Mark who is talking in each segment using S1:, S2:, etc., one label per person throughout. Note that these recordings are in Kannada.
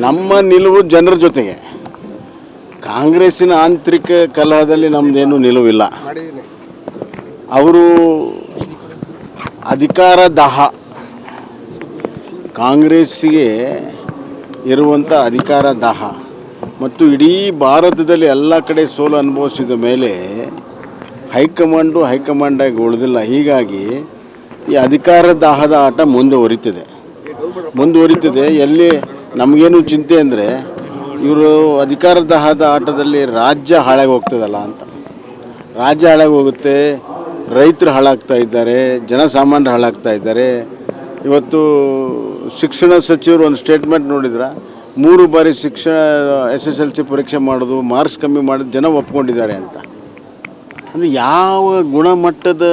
S1: ನಮ್ಮ ನಿಲುವು ಜನರ ಜೊತೆಗೆ. ಕಾಂಗ್ರೆಸ್ಸಿನ ಆಂತರಿಕ ಕಲಹದಲ್ಲಿ ನಮ್ಮದೇನು ನಿಲುವಿಲ್ಲ. ಅವರು ಅಧಿಕಾರ ದಾಹ, ಕಾಂಗ್ರೆಸ್ಸಿಗೆ ಇರುವಂಥ ಅಧಿಕಾರ ದಾಹ ಮತ್ತು ಇಡೀ ಭಾರತದಲ್ಲಿ ಎಲ್ಲ ಕಡೆ ಸೋಲು ಅನುಭವಿಸಿದ ಮೇಲೆ ಹೈಕಮಾಂಡಾಗಿ ಉಳಿದಿಲ್ಲ. ಹೀಗಾಗಿ ಈ ಅಧಿಕಾರ ದಾಹದ ಆಟ ಮುಂದುವರಿತಿದೆ. ಎಲ್ಲಿ ನಮಗೇನು ಚಿಂತೆ ಅಂದರೆ ಇವರು ಅಧಿಕಾರ ದಾಹದ ಆಟದಲ್ಲಿ ರಾಜ್ಯ ಹಾಳಾಗಿ ಹೋಗ್ತದಲ್ಲ ಅಂತ. ರಾಜ್ಯ ಹಾಳಾಗಿ ಹೋಗುತ್ತೆ, ರೈತರು ಹಾಳಾಗ್ತಾ ಇದ್ದಾರೆ, ಜನಸಾಮಾನ್ಯರು ಹಾಳಾಗ್ತಾ ಇದ್ದಾರೆ. ಇವತ್ತು ಶಿಕ್ಷಣ ಸಚಿವರು ಒಂದು ಸ್ಟೇಟ್ಮೆಂಟ್ ನೋಡಿದ್ರೆ 3 ಬಾರಿ SSLC ಪರೀಕ್ಷೆ ಮಾಡೋದು, ಮಾರ್ಕ್ಸ್ ಕಮ್ಮಿ ಮಾಡೋದು ಜನ ಒಪ್ಕೊಂಡಿದ್ದಾರೆ ಅಂತ. ಅಂದರೆ ಯಾವ ಗುಣಮಟ್ಟದ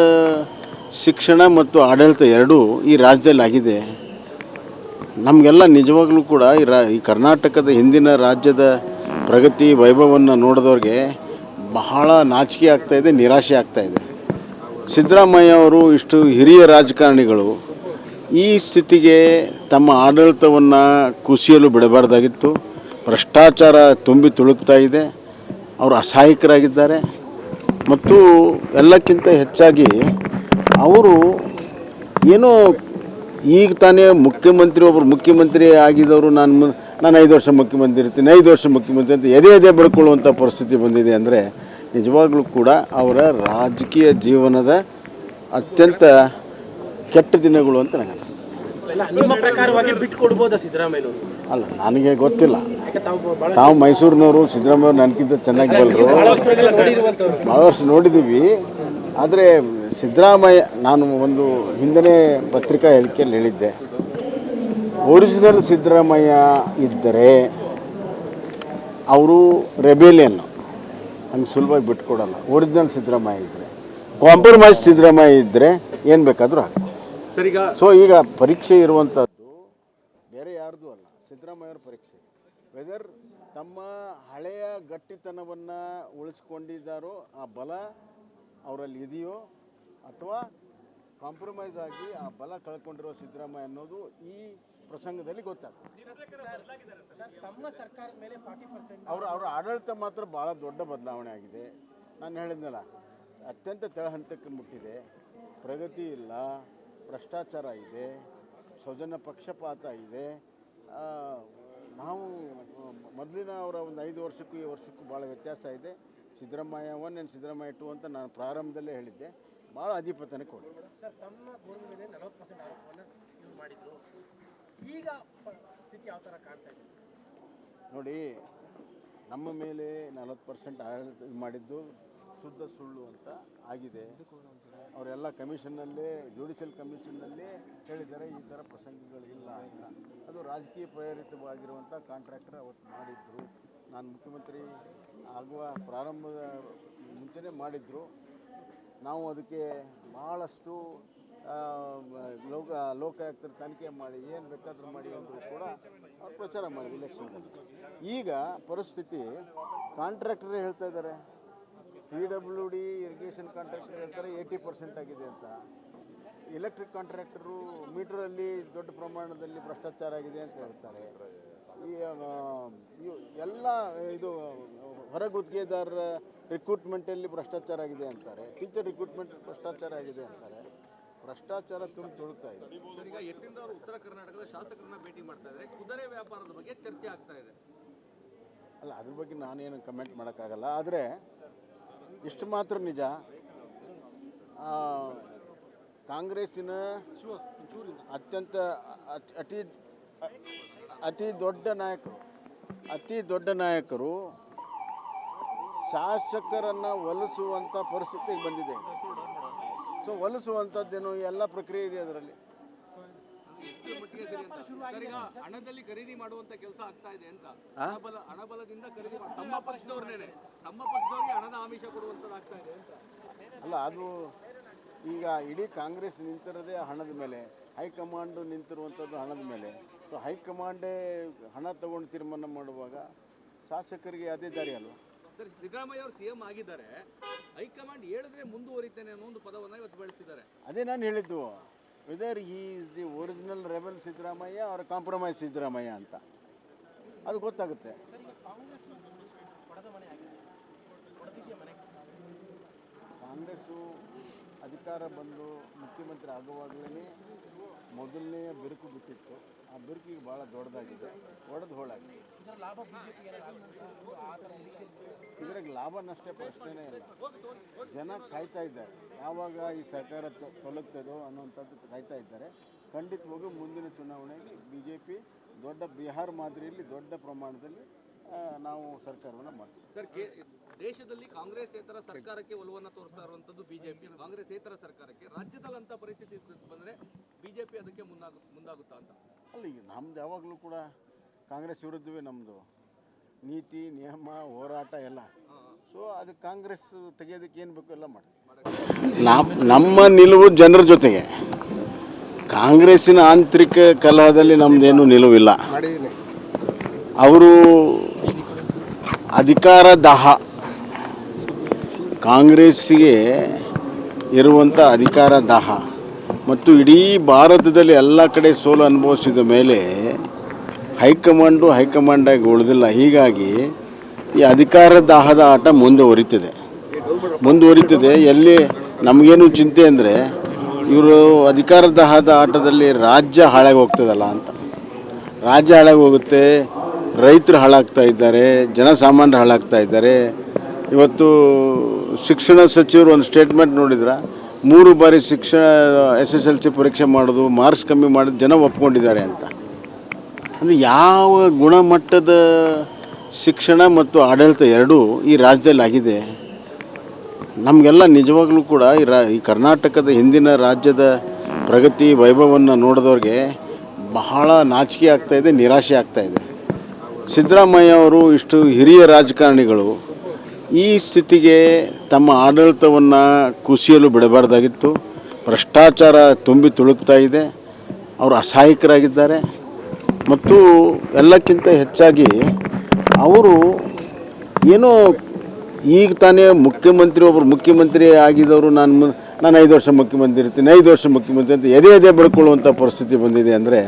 S1: ಶಿಕ್ಷಣ ಮತ್ತು ಆಡಳಿತ ಎರಡೂ ಈ ರಾಜ್ಯದಲ್ಲಿ ಆಗಿದೆ. ನಮಗೆಲ್ಲ ನಿಜವಾಗ್ಲೂ ಕೂಡ ಈ ಕರ್ನಾಟಕದ ಹಿಂದಿನ ರಾಜ್ಯದ ಪ್ರಗತಿ ವೈಭವವನ್ನು ನೋಡಿದವ್ರಿಗೆ ಬಹಳ ನಾಚಿಕೆ ಆಗ್ತಾಯಿದೆ, ನಿರಾಶೆ ಆಗ್ತಾಯಿದೆ. ಸಿದ್ದರಾಮಯ್ಯ ಅವರು ಇಷ್ಟು ಹಿರಿಯ ರಾಜಕಾರಣಿಗಳು ಈ ಸ್ಥಿತಿಗೆ ತಮ್ಮ ಆಡಳಿತವನ್ನು ಕುಸಿಯಲು ಬಿಡಬಾರ್ದಾಗಿತ್ತು. ಭ್ರಷ್ಟಾಚಾರ ತುಂಬಿ ತುಳುಕ್ತಾ ಇದೆ, ಅವರು ಅಸಹಾಯಕರಾಗಿದ್ದಾರೆ. ಮತ್ತು ಎಲ್ಲಕ್ಕಿಂತ ಹೆಚ್ಚಾಗಿ ಅವರು ಏನೋ ಈಗ ತಾನೇ ಒಬ್ಬರು ಮುಖ್ಯಮಂತ್ರಿ ಆಗಿದ್ದವರು ನಾನು 5 ವರ್ಷ ಮುಖ್ಯಮಂತ್ರಿ ಇರ್ತೀನಿ, 5 ವರ್ಷ ಮುಖ್ಯಮಂತ್ರಿ ಅಂತ ಎದೆ ಬಡ್ಕೊಳ್ಳುವಂಥ ಪರಿಸ್ಥಿತಿ ಬಂದಿದೆ. ಅಂದರೆ ನಿಜವಾಗ್ಲೂ ಕೂಡ ಅವರ ರಾಜಕೀಯ ಜೀವನದ ಅತ್ಯಂತ ಕೆಟ್ಟ ದಿನಗಳು ಅಂತ ನನಗೆ ಅನಿಸುತ್ತೆ.
S2: ನಿಮ್ಮ ಪ್ರಕಾರವಾಗಿ ಬಿಟ್ಟುಕೊಡ್ಬೋದಾ ಸಿದ್ದರಾಮಯ್ಯ?
S1: ಅಲ್ಲ, ನನಗೆ ಗೊತ್ತಿಲ್ಲ. ತಾವು ಮೈಸೂರಿನವರು, ಸಿದ್ದರಾಮಯ್ಯವ್ರು ನನಗಿಂತ ಚೆನ್ನಾಗಿ ಬಲ್ಲರು, ಭಾಳ ವರ್ಷ ನೋಡಿದ್ದೀವಿ. ಆದರೆ ಸಿದ್ದರಾಮಯ್ಯ, ನಾನು ಒಂದು ಹಿಂದನೇ ಪತ್ರಿಕಾ ಹೇಳಿಕೆಯಲ್ಲಿ ಹೇಳಿದ್ದೆ, ಒರಿಜಿನಲ್ ಸಿದ್ದರಾಮಯ್ಯ ಇದ್ದರೆ ಅವರು ರೆಬೇಲಿಯನ್ನು ಹಂಗೆ ಸುಲಭವಾಗಿ ಬಿಟ್ಕೊಡಲ್ಲ. ಒರಿಜಿನಲ್ ಸಿದ್ದರಾಮಯ್ಯ ಇದ್ದರೆ, ಕಾಂಪ್ರಮೈಸ್ ಸಿದ್ದರಾಮಯ್ಯ ಇದ್ದರೆ ಏನು ಬೇಕಾದರೂ ಆಗ್ತದೆ. ಸೊ ಈಗ ಪರೀಕ್ಷೆ ಇರುವಂಥದ್ದು ಬೇರೆ ಯಾರ್ದು ಅಲ್ಲ, ಸಿದ್ದರಾಮಯ್ಯವ್ರ ಪರೀಕ್ಷೆ. ವೆದರ್ ತಮ್ಮ ಹಳೆಯ ಗಟ್ಟಿತನವನ್ನು ಉಳಿಸ್ಕೊಂಡಿದ್ದಾರೋ, ಆ ಬಲ ಅವರಲ್ಲಿ ಇದೆಯೋ, ಅಥವಾ ಕಾಂಪ್ರಮೈಸ್ ಆಗಿ ಆ ಬಲ ಕಳ್ಕೊಂಡಿರೋ ಸಿದ್ದರಾಮಯ್ಯ ಅನ್ನೋದು ಈ ಪ್ರಸಂಗದಲ್ಲಿ ಗೊತ್ತಾಗ್ತದೆ. ಅವರ ಆಡಳಿತ ಮಾತ್ರ ಭಾಳ ದೊಡ್ಡ ಬದಲಾವಣೆ ಆಗಿದೆ. ನಾನು ಹೇಳಿದ್ನಲ್ಲ, ಅತ್ಯಂತ ತೆಳಹಂತಕ್ಕೆ ಮುಟ್ಟಿದೆ, ಪ್ರಗತಿ ಇಲ್ಲ, ಭ್ರಷ್ಟಾಚಾರ ಇದೆ, ಸೌಜನ್ಯ ಪಕ್ಷಪಾತ ಇದೆ. ನಾವು ಮೊದಲಿನ ಅವರ ಒಂದು 5 ವರ್ಷಕ್ಕೂ ಈ ವರ್ಷಕ್ಕೂ ಭಾಳ ವ್ಯತ್ಯಾಸ ಇದೆ. ಸಿದ್ದರಾಮಯ್ಯ 1 ಆ್ಯಂಡ್ ಸಿದ್ದರಾಮಯ್ಯ 2 ಅಂತ ನಾನು ಪ್ರಾರಂಭದಲ್ಲೇ ಹೇಳಿದ್ದೆ. ಭಾಳ ಅಧಿಪತನಕ್ಕೆ ಹೋಗಿದೆ.
S2: ಸರ್, ತಮ್ಮ ಗೋಲ್ ಮೇಲೆ 40% ಆರೋಪವನ್ನು ಇವ್ರು ಮಾಡಿದ್ರು. ಈಗ ಸ್ಥಿತಿ ಯಾವ ಥರ ಕಾಣ್ತಾ ಇದೆ
S1: ನೋಡಿ. ನಮ್ಮ ಮೇಲೆ 40% ಆಡಳಿತ ಮಾಡಿದ್ದು ಶುದ್ಧ ಸುಳ್ಳು ಅಂತ ಆಗಿದೆ. ಅವರೆಲ್ಲ ಕಮಿಷನ್ನಲ್ಲೇ, ಜುಡಿಷಿಯಲ್ ಕಮಿಷನ್ನಲ್ಲೇ ಹೇಳಿದ್ದಾರೆ ಈ ಥರ ಪ್ರಸಂಗಗಳಿಲ್ಲ ಅಂತ. ಅದು ರಾಜಕೀಯ ಪ್ರೇರಿತವಾಗಿರುವಂಥ ಕಾಂಟ್ರಾಕ್ಟರ್ ಅವತ್ತು ಮಾಡಿದ್ರು. ನಾನು ಮುಖ್ಯಮಂತ್ರಿ ಆಗುವ ಪ್ರಾರಂಭದ ಮುಂಚೆನೇ ಮಾಡಿದ್ರು. ನಾವು ಅದಕ್ಕೆ ಭಾಳಷ್ಟು ಲೋಕಾಯುಕ್ತರ ತನಿಖೆ ಮಾಡಿ ಏನು ಬೇಕಾದರೂ ಮಾಡಿ ಅಂದರೂ ಕೂಡ ಅವ್ರು ಪ್ರಚಾರ ಮಾಡಿದ್ರು ಇಲೆಕ್ಷನ್ನಲ್ಲಿ. ಈಗ ಪರಿಸ್ಥಿತಿ ಕಾಂಟ್ರಾಕ್ಟರೇ ಹೇಳ್ತಾ ಇದ್ದಾರೆ, PWD ಇರಿಗೇಷನ್ ಕಾಂಟ್ರಾಕ್ಟರ್ ಹೇಳ್ತಾರೆ 80% ಆಗಿದೆ ಅಂತ. ಎಲೆಕ್ಟ್ರಿಕ್ ಕಾಂಟ್ರಾಕ್ಟರು ಮೀಟರಲ್ಲಿ ದೊಡ್ಡ ಪ್ರಮಾಣದಲ್ಲಿ ಭ್ರಷ್ಟಾಚಾರ ಆಗಿದೆ ಅಂತ ಹೇಳ್ತಾರೆ. ಎಲ್ಲ ಇದು ಹೊರಗುತ್ತಿಗೆದಾರರ ರಿಕ್ರೂಟ್ಮೆಂಟಲ್ಲಿ ಭ್ರಷ್ಟಾಚಾರ ಆಗಿದೆ ಅಂತಾರೆ. ಟೀಚರ್ ರಿಕ್ರೂಟ್ಮೆಂಟ್ ಭ್ರಷ್ಟಾಚಾರ ಆಗಿದೆ ಅಂತಾರೆ. ಭ್ರಷ್ಟಾಚಾರ ತುಂಬಿ ತುಳುಕ್ತಾ ಇದೆ.
S3: ಈಗ ಯತ್ನಿಂದ ಅವರು ಉತ್ತರ ಕರ್ನಾಟಕದ ಶಾಸಕರನ್ನ ಭೇಟಿ ಮಾಡ್ತಾ ಇದ್ದಾರೆ. ಕುದುರೆ ವ್ಯಾಪಾರದ ಬಗ್ಗೆ ಚರ್ಚೆ ಆಗ್ತಾ ಇದೆ.
S1: ಅಲ್ಲ, ಅದ್ರ ಬಗ್ಗೆ ನಾನೇನು ಕಮೆಂಟ್ ಮಾಡೋಕ್ಕಾಗಲ್ಲ. ಆದರೆ ಇಷ್ಟು ಮಾತ್ರ ನಿಜ, ಕಾಂಗ್ರೆಸ್ಸಿನ ಅತ್ಯಂತ ಅತಿ ದೊಡ್ಡ ನಾಯಕರು ಶಾಸಕರನ್ನು ಒಲಿಸುವಂಥ ಪರಿಸ್ಥಿತಿಗೆ ಬಂದಿದೆ. ಸೊ ಒಲಿಸುವಂಥದ್ದೇನು ಎಲ್ಲ ಪ್ರಕ್ರಿಯೆ ಇದೆ ಅದರಲ್ಲಿ.
S3: ಹಣದಲ್ಲಿ ಖರೀದಿ ಮಾಡುವಂತ ಕೆಲಸ ಆಗ್ತಾ ಇದೆ ಅಂತ, ಹಣಬಲದಿಂದ ಖರೀದಿ ತಮ್ಮ ಪಕ್ಷದವ್ರಿಗೆ ಹಣದ ಆಮಿಷ ಕೊಡುವಂಥದ್ದು ಆಗ್ತಾ ಇದೆ ಅಂತ.
S1: ಅಲ್ಲ, ಅದು ಈಗ ಇಡೀ ಕಾಂಗ್ರೆಸ್ ನಿಂತಿರೋದೇ ಹಣದ ಮೇಲೆ, ಹೈಕಮಾಂಡ್ ನಿಂತಿರುವಂಥದ್ದು ಹಣದ ಮೇಲೆ. ಸೊ ಹೈಕಮಾಂಡೇ ಹಣ ತಗೊಂಡು ತೀರ್ಮಾನ ಮಾಡುವಾಗ ಶಾಸಕರಿಗೆ ಅದೇ ದಾರಿ ಅಲ್ವಾ.
S3: ಸರ್, ಸಿದ್ದರಾಮಯ್ಯ ಅವರು CM ಆಗಿದ್ದಾರೆ, ಹೈಕಮಾಂಡ್ ಹೇಳಿದ್ರೆ ಮುಂದುವರಿತೇನೆ ಅನ್ನೋ ಒಂದು ಪದವನ್ನು ಇವತ್ತು ಬಳಸಿದ್ದಾರೆ.
S1: ಅದೇ ನಾನು ಹೇಳಿದ್ದು, whether he is the original rebel Siddaramaiah ಅವರ ಕಾಂಪ್ರಮೈಸ್ ಸಿದ್ದರಾಮಯ್ಯ ಅಂತ. ಅದು ಗೊತ್ತಾಗುತ್ತೆ. ಕಾಂಗ್ರೆಸ್ಸು ಅಧಿಕಾರ ಬಂದು ಮುಖ್ಯಮಂತ್ರಿ ಆಗುವಾಗಲೇ ಮೊದಲನೆಯ ಬಿರುಕು ಬಿಟ್ಟಿತ್ತು. ಆ ಬಿರುಕಿಗೆ ಭಾಳ ದೊಡ್ಡದಾಗಿದೆ, ಒಡೆದು ಹೋಳಾಗಿದೆ. ಇದ್ರಾಗ ಲಾಭ ನಷ್ಟ ಪ್ರಶ್ನೆನೇ ಇಲ್ಲ. ಜನ ಕಾಯ್ತಾ ಇದ್ದಾರೆ ಯಾವಾಗ ಈ ಸರ್ಕಾರ ತೊಲಗ್ತದೋ ಅನ್ನೋಂಥದ್ದು ಕಾಯ್ತಾ ಇದ್ದಾರೆ. ಖಂಡಿತವಾಗೂ ಮುಂದಿನ ಚುನಾವಣೆಗೆ BJP ದೊಡ್ಡ ಬಿಹಾರ ಮಾದರಿಯಲ್ಲಿ ದೊಡ್ಡ ಪ್ರಮಾಣದಲ್ಲಿ ನಾವು ಸರ್ಕಾರವನ್ನು ಮಾಡ್ತೀವಿ.
S3: ಸರ್, ದೇಶದಲ್ಲಿ ಕಾಂಗ್ರೆಸ್ಸೇತರ ಸರ್ಕಾರಕ್ಕೆ ಒಲವನ್ನು ತೋರಿಸ್ತಾ ಇರುವಂಥದ್ದು BJP. ಕಾಂಗ್ರೆಸ್ಸೇತರ ಸರ್ಕಾರಕ್ಕೆ ರಾಜ್ಯದಲ್ಲಂಥ ಪರಿಸ್ಥಿತಿ ಬಂದರೆ BJP ಅದಕ್ಕೆ ಮುಂದಾಗುತ್ತಾ ಅಂತ?
S1: ಅಲ್ಲ, ಈಗ ನಮ್ದು ಯಾವಾಗಲೂ ಕೂಡ ಕಾಂಗ್ರೆಸ್ ವಿರುದ್ಧವೇ ನಮ್ಮದು ನೀತಿ ನಿಯಮ ಹೋರಾಟ ಎಲ್ಲ. ಸೊ ಅದು ಕಾಂಗ್ರೆಸ್ ತೆಗೆಯೋದಕ್ಕೆ ಏನು ಬೇಕು ಎಲ್ಲ ಮಾಡ್ತೀವಿ. ನಮ್ಮ ನಿಲುವು ಜನರ ಜೊತೆಗೆ. ಕಾಂಗ್ರೆಸ್ಸಿನ ಆಂತರಿಕ ಕಲಹದಲ್ಲಿ ನಮ್ಮದೇನು ನಿಲುವಿಲ್ಲ. ಅವರು ಅಧಿಕಾರ ದಾಹ, ಕಾಂಗ್ರೆಸ್ಸಿಗೆ ಇರುವಂಥ ಅಧಿಕಾರ ದಾಹ ಮತ್ತು ಇಡೀ ಭಾರತದಲ್ಲಿ ಎಲ್ಲ ಕಡೆ ಸೋಲು ಅನುಭವಿಸಿದ ಮೇಲೆ ಹೈಕಮಾಂಡಾಗಿ ಉಳಿದಿಲ್ಲ. ಹೀಗಾಗಿ ಈ ಅಧಿಕಾರ ದಾಹದ ಆಟ ಮುಂದುವರಿತಿದೆ. ಎಲ್ಲಿ ನಮಗೇನು ಚಿಂತೆ ಅಂದರೆ ಇವರು ಅಧಿಕಾರ ದಾಹದ ಆಟದಲ್ಲಿ ರಾಜ್ಯ ಹಾಳಾಗಿ ಹೋಗ್ತದಲ್ಲ ಅಂತ. ರಾಜ್ಯ ಹಾಳಾಗಿ ಹೋಗುತ್ತೆ, ರೈತರು ಹಾಳಾಗ್ತಾ ಇದ್ದಾರೆ, ಜನಸಾಮಾನ್ಯರು ಹಾಳಾಗ್ತಾ ಇದ್ದಾರೆ. ಇವತ್ತು ಶಿಕ್ಷಣ ಸಚಿವರು ಒಂದು ಸ್ಟೇಟ್ಮೆಂಟ್ ನೋಡಿದ್ರೆ 3 ಬಾರಿ SSLC ಪರೀಕ್ಷೆ ಮಾಡೋದು, ಮಾರ್ಕ್ಸ್ ಕಮ್ಮಿ ಮಾಡೋದು ಜನ ಒಪ್ಕೊಂಡಿದ್ದಾರೆ ಅಂತ. ಅಂದರೆ ಯಾವ ಗುಣಮಟ್ಟದ ಶಿಕ್ಷಣ ಮತ್ತು ಆಡಳಿತ ಎರಡೂ ಈ ರಾಜ್ಯದಲ್ಲಿ ಆಗಿದೆ. ನಮಗೆಲ್ಲ ನಿಜವಾಗ್ಲೂ ಕೂಡ ಈ ಕರ್ನಾಟಕದ ಹಿಂದಿನ ರಾಜ್ಯದ ಪ್ರಗತಿ ವೈಭವವನ್ನು ನೋಡಿದವ್ರಿಗೆ ಬಹಳ ನಾಚಿಕೆ ಆಗ್ತಾಯಿದೆ, ನಿರಾಶೆ ಆಗ್ತಾಯಿದೆ. ಸಿದ್ದರಾಮಯ್ಯ ಅವರು ಇಷ್ಟು ಹಿರಿಯ ರಾಜಕಾರಣಿಗಳು ಈ ಸ್ಥಿತಿಗೆ ತಮ್ಮ ಆಡಳಿತವನ್ನು ಕುಸಿಯಲು ಬಿಡಬಾರ್ದಾಗಿತ್ತು. ಭ್ರಷ್ಟಾಚಾರ ತುಂಬಿ ತುಳುಕ್ತಾ ಇದೆ, ಅವರು ಅಸಹಾಯಕರಾಗಿದ್ದಾರೆ. ಮತ್ತು ಎಲ್ಲಕ್ಕಿಂತ ಹೆಚ್ಚಾಗಿ ಅವರು ಏನೋ ಈಗ ತಾನೇ ಒಬ್ಬರು ಮುಖ್ಯಮಂತ್ರಿ ಆಗಿದ್ದವರು ನಾನು 5 ವರ್ಷ ಮುಖ್ಯಮಂತ್ರಿ ಇರ್ತೀನಿ, 5 ವರ್ಷ ಮುಖ್ಯಮಂತ್ರಿ ಅಂತ ಎದೆ ಬಡ್ಕೊಳ್ಳುವಂಥ ಪರಿಸ್ಥಿತಿ ಬಂದಿದೆ. ಅಂದರೆ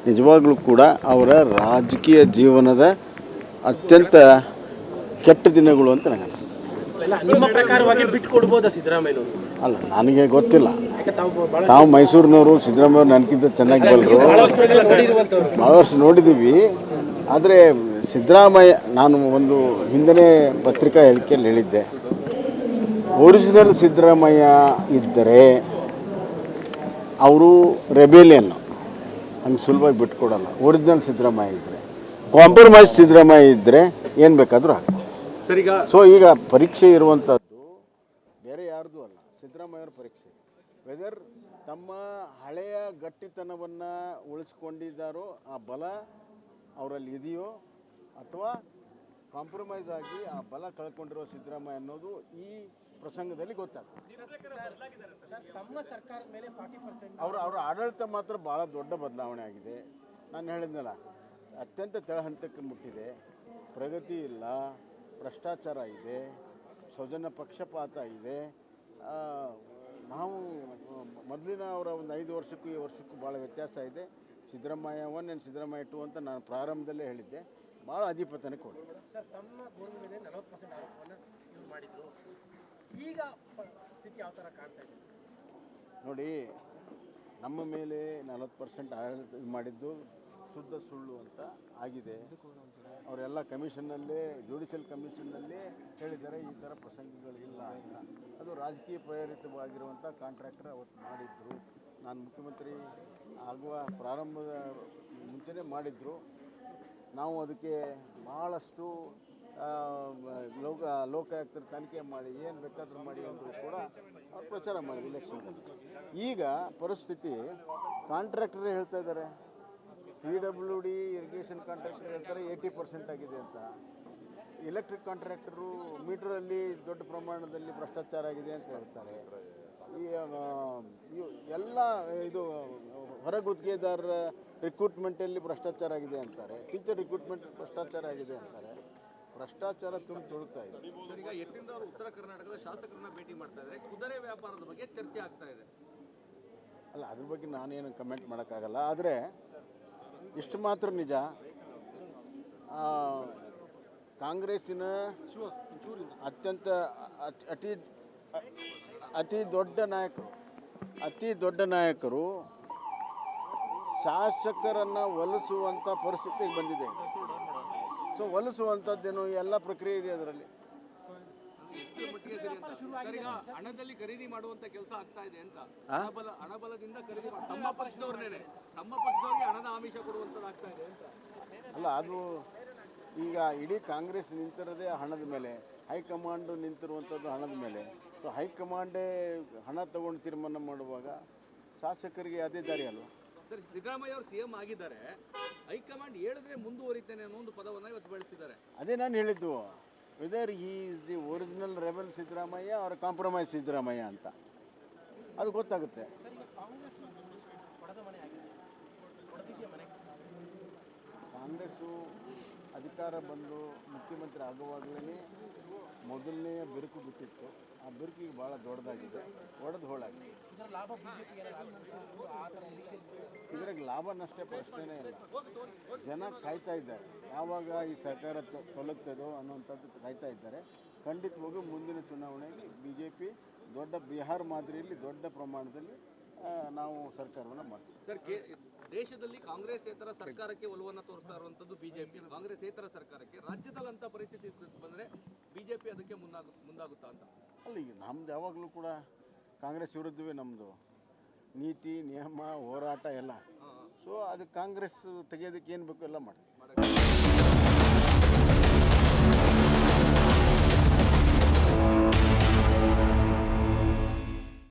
S1: ನಿಜವಾಗ್ಲೂ ಕೂಡ ಅವರ ರಾಜಕೀಯ ಜೀವನದ ಅತ್ಯಂತ ಕೆಟ್ಟ ದಿನಗಳು ಅಂತ ನನಗೆ ಅನಿಸುತ್ತೆ.
S2: ನಿಮ್ಮ ಪ್ರಕಾರವಾಗಿ ಬಿಟ್ಟುಕೊಡ್ಬೋದಾ ಸಿದ್ದರಾಮಯ್ಯನವರು?
S1: ಅಲ್ಲ, ನನಗೆ ಗೊತ್ತಿಲ್ಲ. ತಾವು ಮೈಸೂರಿನವರು, ಸಿದ್ದರಾಮಯ್ಯವ್ರು ನನಗಿಂತ ಚೆನ್ನಾಗಿ ಬಲ್ಲರು, ಭಾಳ ವರ್ಷ ನೋಡಿದ್ದೀವಿ. ಆದರೆ ಸಿದ್ದರಾಮಯ್ಯ, ನಾನು ಒಂದು ಹಿಂದನೇ ಪತ್ರಿಕಾ ಹೇಳಿಕೆಯಲ್ಲಿ ಹೇಳಿದ್ದೆ, ಒರಿಜಿನಲ್ ಸಿದ್ದರಾಮಯ್ಯ ಇದ್ದರೆ ಅವರು ರೆಬೇಲಿಯನ್ನು ಹಂಗೆ ಸುಲಭವಾಗಿ ಬಿಟ್ಕೊಡಲ್ಲ. ಒರಿಜಿನಲ್ ಸಿದ್ದರಾಮಯ್ಯ ಇದ್ದರೆ, ಕಾಂಪ್ರಮೈಸ್ ಸಿದ್ದರಾಮಯ್ಯ ಇದ್ದರೆ ಏನು ಬೇಕಾದರೂ ಆಗ್ತದೆ. ಸೊ ಈಗ ಪರೀಕ್ಷೆ ಇರುವಂಥದ್ದು ಬೇರೆ ಯಾರ್ದು ಅಲ್ಲ, ಸಿದ್ದರಾಮಯ್ಯವ್ರ ಪರೀಕ್ಷೆ. ವೆದರ್ ತಮ್ಮ ಹಳೆಯ ಗಟ್ಟಿತನವನ್ನು ಉಳಿಸ್ಕೊಂಡಿದ್ದಾರೋ, ಆ ಬಲ ಅವರಲ್ಲಿ ಇದೆಯೋ, ಅಥವಾ ಕಾಂಪ್ರಮೈಸ್ ಆಗಿ ಆ ಬಲ ಕಳ್ಕೊಂಡಿರೋ ಸಿದ್ದರಾಮಯ್ಯ ಅನ್ನೋದು ಈ ಪ್ರಸಂಗದಲ್ಲಿ ಗೊತ್ತಾಗ್ತದೆ. ಅವರ ಆಡಳಿತ ಮಾತ್ರ ಭಾಳ ದೊಡ್ಡ ಬದಲಾವಣೆ ಆಗಿದೆ. ನಾನು ಹೇಳಿದ್ನಲ್ಲ, ಅತ್ಯಂತ ತಳಹಂತಕ್ಕೆ ಮುಟ್ಟಿದೆ. ಪ್ರಗತಿ ಇಲ್ಲ, ಭ್ರಷ್ಟಾಚಾರ ಇದೆ, ಸೌಜನ್ಯ ಪಕ್ಷಪಾತ ಇದೆ. ನಾವು ಮೊದಲಿನ ಅವರ ಒಂದು 5 ವರ್ಷಕ್ಕೂ ಈ ವರ್ಷಕ್ಕೂ ಭಾಳ ವ್ಯತ್ಯಾಸ ಇದೆ. ಸಿದ್ದರಾಮಯ್ಯ 1 ಆ್ಯಂಡ್ ಸಿದ್ದರಾಮಯ್ಯ 2 ಅಂತ ನಾನು ಪ್ರಾರಂಭದಲ್ಲೇ ಹೇಳಿದ್ದೆ. ಭಾಳ ಅಧಿಪತನಕ್ಕೆ ಹೋಗಿದೆ.
S2: ಸರ್, ತಮ್ಮ ಗೋಲ್ ಮೇಲೆ 40% ಆರೋಪವನ್ನು ಇವ್ರು ಮಾಡಿದ್ರು. ಈಗ ಸ್ಥಿತಿ ಯಾವ ಥರ ಕಾಣ್ತಾ ಇದೆ
S1: ನೋಡಿ. ನಮ್ಮ ಮೇಲೆ 40% ಆಡಳಿತ ಮಾಡಿದ್ದು ಶುದ್ಧ ಸುಳ್ಳು ಅಂತ ಆಗಿದೆ. ಅವರೆಲ್ಲ ಕಮಿಷನ್ನಲ್ಲೇ, ಜುಡಿಷಿಯಲ್ ಕಮಿಷನ್ನಲ್ಲೇ ಹೇಳಿದ್ದಾರೆ ಈ ಥರ ಪ್ರಸಂಗಗಳಿಲ್ಲ ಅಂತ. ಅದು ರಾಜಕೀಯ ಪ್ರೇರಿತವಾಗಿರುವಂಥ ಕಾಂಟ್ರಾಕ್ಟರ್ ಅವತ್ತು ಮಾಡಿದ್ರು. ನಾನು ಮುಖ್ಯಮಂತ್ರಿ ಆಗುವ ಪ್ರಾರಂಭದ ಮುಂಚೆನೇ ಮಾಡಿದ್ರು. ನಾವು ಅದಕ್ಕೆ ಭಾಳಷ್ಟು ಲೋಕಾಯುಕ್ತರ ತನಿಖೆ ಮಾಡಿ ಏನು ಬೇಕಾದರೂ ಮಾಡಿ ಅಂದರೂ ಕೂಡ ಅವ್ರು ಪ್ರಚಾರ ಮಾಡಿದ್ರು ಇಲೆಕ್ಷನ್ನಲ್ಲಿ. ಈಗ ಪರಿಸ್ಥಿತಿ ಕಾಂಟ್ರಾಕ್ಟರೇ ಹೇಳ್ತಾ ಇದ್ದಾರೆ, PWD ಇರಿಗೇಷನ್ ಕಾಂಟ್ರಾಕ್ಟರ್ ಹೇಳ್ತಾರೆ 80% ಆಗಿದೆ ಅಂತ. ಎಲೆಕ್ಟ್ರಿಕ್ ಕಾಂಟ್ರಾಕ್ಟರು ಮೀಟರಲ್ಲಿ ದೊಡ್ಡ ಪ್ರಮಾಣದಲ್ಲಿ ಭ್ರಷ್ಟಾಚಾರ ಆಗಿದೆ ಅಂತ ಹೇಳ್ತಾರೆ. ಎಲ್ಲ ಇದು ಹೊರಗುತ್ತಿಗೆದಾರರ ರಿಕ್ರೂಟ್ಮೆಂಟಲ್ಲಿ ಭ್ರಷ್ಟಾಚಾರ ಆಗಿದೆ ಅಂತಾರೆ. ಟೀಚರ್ ರಿಕ್ರೂಟ್ಮೆಂಟ್ ಭ್ರಷ್ಟಾಚಾರ ಆಗಿದೆ ಅಂತಾರೆ. ಭ್ರಷ್ಟಾಚಾರ ತುಂಬ ತುಳುಕ್ತಾ ಇದೆ.
S3: ಈಗ ಯತ್ನಿಂದ ಅವರು ಉತ್ತರ ಕರ್ನಾಟಕದ ಶಾಸಕರನ್ನ ಭೇಟಿ ಮಾಡ್ತಾ ಇದ್ದಾರೆ. ಕುದುರೆ ವ್ಯಾಪಾರದ ಬಗ್ಗೆ ಚರ್ಚೆ ಆಗ್ತಾ ಇದೆ.
S1: ಅಲ್ಲ, ಅದ್ರ ಬಗ್ಗೆ ನಾನೇನು ಕಮೆಂಟ್ ಮಾಡೋಕ್ಕಾಗಲ್ಲ. ಆದರೆ ಇಷ್ಟು ಮಾತ್ರ ನಿಜ, ಕಾಂಗ್ರೆಸ್ಸಿನ ಅತ್ಯಂತ ಅತಿ ದೊಡ್ಡ ನಾಯಕರು ಶಾಸಕರನ್ನು ಒಲಿಸುವಂಥ ಪರಿಸ್ಥಿತಿಗೆ ಬಂದಿದೆ. ಸೊ ಒಲಿಸುವಂಥದ್ದೇನು ಎಲ್ಲ ಪ್ರಕ್ರಿಯೆ ಇದೆ ಅದರಲ್ಲಿ.
S3: ಎಷ್ಟು ಮಟ್ಟಿಗೆ ಸರಿ ಅಂತ ಸರ್, ಈಗ ಹಣದಲ್ಲಿ ಖರೀದಿ ಮಾಡುವಂತ ಕೆಲಸ ಆಗ್ತಾ ಇದೆ ಅಂತ, ಹಣಬಲದಿಂದ ಖರೀದಿ ತಮ್ಮ ಪಕ್ಷದವ್ರನ್ನೇ ತಮ್ಮ ಪಕ್ಷದವ್ರಿಗೆ ಹಣದ ಆಮಿಷ ಕೊಡುವಂಥದ್ದು ಆಗ್ತಾ ಇದೆ ಅಂತ.
S1: ಅಲ್ಲ, ಅದು ಈಗ ಇಡೀ ಕಾಂಗ್ರೆಸ್ ನಿಂತಿರೋದೇ ಹಣದ ಮೇಲೆ, ಹೈಕಮಾಂಡ್ ನಿಂತಿರುವಂಥದ್ದು ಹಣದ ಮೇಲೆ. ಸೊ ಹೈಕಮಾಂಡೇ ಹಣ ತಗೊಂಡು ತೀರ್ಮಾನ ಮಾಡುವಾಗ ಶಾಸಕರಿಗೆ ಅದೇ ದಾರಿ ಅಲ್ವ.
S3: ಸರ್, ಸಿದ್ದರಾಮಯ್ಯ ಅವರು ಸಿಎಂ ಆಗಿದ್ದಾರೆ, ಹೈಕಮಾಂಡ್ ಹೇಳಿದ್ರೆ ಮುಂದುವರಿತೇನೆ ಅನ್ನೋ ಒಂದು ಪದವನ್ನು ಇವತ್ತು ಬಳಸಿದ್ದಾರೆ.
S1: ಅದೇ ನಾನು ಹೇಳಿದ್ದು, whether he is the original rebel Siddaramaiah ಅವರ ಕಾಂಪ್ರಮೈಸ್ ಸಿದ್ದರಾಮಯ್ಯ ಅಂತ ಅದು ಗೊತ್ತಾಗುತ್ತೆ. ಕಾಂಗ್ರೆಸ್ಸು ಅಧಿಕಾರ ಬಂದು ಮುಖ್ಯಮಂತ್ರಿ ಆಗುವಾಗಲೇ ಮೊದಲನೆಯ ಬಿರುಕು ಬಿಟ್ಟಿತ್ತು. ಆ ಬಿರುಕಿಗೆ ಭಾಳ ದೊಡ್ಡದಾಗಿದೆ, ಒಡೆದು ಹೋಳಾಗಿದೆ. ಇದ್ರಾಗ ಲಾಭ ನಷ್ಟ ಪ್ರಶ್ನೆನೇ ಇಲ್ಲ. ಜನ ಕಾಯ್ತಾ ಇದ್ದಾರೆ ಯಾವಾಗ ಈ ಸರ್ಕಾರ ತೊಲಗ್ತದೋ ಅನ್ನೋಂಥದ್ದು ಕಾಯ್ತಾ ಇದ್ದಾರೆ. ಖಂಡಿತವಾಗೂ ಮುಂದಿನ ಚುನಾವಣೆಗೆ BJP ದೊಡ್ಡ ಬಿಹಾರ ಮಾದರಿಯಲ್ಲಿ ದೊಡ್ಡ ಪ್ರಮಾಣದಲ್ಲಿ ನಾವು ಸರ್ಕಾರವನ್ನು ಮಾಡ್ತೀವಿ.
S3: ಸರ್, ದೇಶದಲ್ಲಿ ಕಾಂಗ್ರೆಸ್ಸೇತರ ಸರ್ಕಾರಕ್ಕೆ ಒಲವನ್ನು ತೋರಿಸ್ತಾ ಇರುವಂಥದ್ದು ಬಿಜೆಪಿ. ಕಾಂಗ್ರೆಸ್ಸೇತರ ಸರ್ಕಾರಕ್ಕೆ ರಾಜ್ಯದಲ್ಲಂಥ ಪರಿಸ್ಥಿತಿ ಬಂದರೆ ಬಿಜೆಪಿ ಅದಕ್ಕೆ ಮುಂದಾಗುತ್ತಾ ಅಂತ.
S1: ಅಲ್ಲ, ಈಗ ನಮ್ದು ಯಾವಾಗಲೂ ಕೂಡ ಕಾಂಗ್ರೆಸ್ ವಿರುದ್ಧವೇ ನಮ್ಮದು ನೀತಿ ನಿಯಮ ಹೋರಾಟ ಎಲ್ಲ. ಸೊ ಅದು ಕಾಂಗ್ರೆಸ್ ತೆಗೆಯೋದಕ್ಕೆ ಏನು ಬೇಕು ಎಲ್ಲ ಮಾಡ್ತೀವಿ.